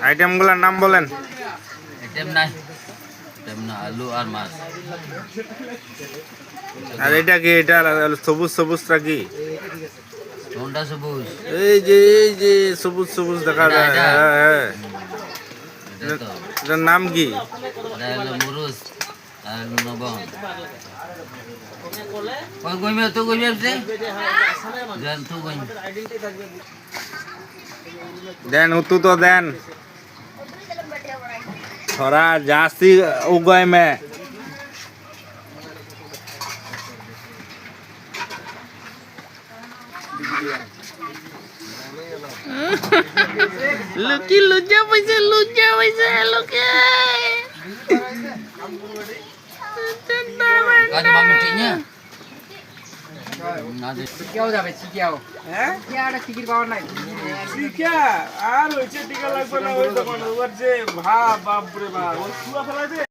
আইটেমগুলোর নাম বলেন। আইটেম নাই, আইটেম না, আলু আর মাছ। আর এটা কি? এটা সবুজ সবুজটা কি? কোনটা সবুজ? এই যে সবুজ সবুজ দেখা যায়। এটা? হ্যাঁ হ্যাঁ। এটা তো এটার নাম কি? এটা হলো মুরুস আর নবম। ওই গইমে তো গইমে আছে দেন তো গইম। দেন উতু তো দেন थोड़ा जास्ती उगाए में लुकी लुजा पैसे लुकी Ada bang mitinya. চিকিয়াও যাবে চিকিয়াও হ্যাঁ চিকিয়াটা টিকিট পাওয়ার নাই চিকিয়া আর হইছে টিকা লাগবে না ওই দোকানে ওর যে ভাব বাপ রে বাপ ওই সুয়া ফেলাইছে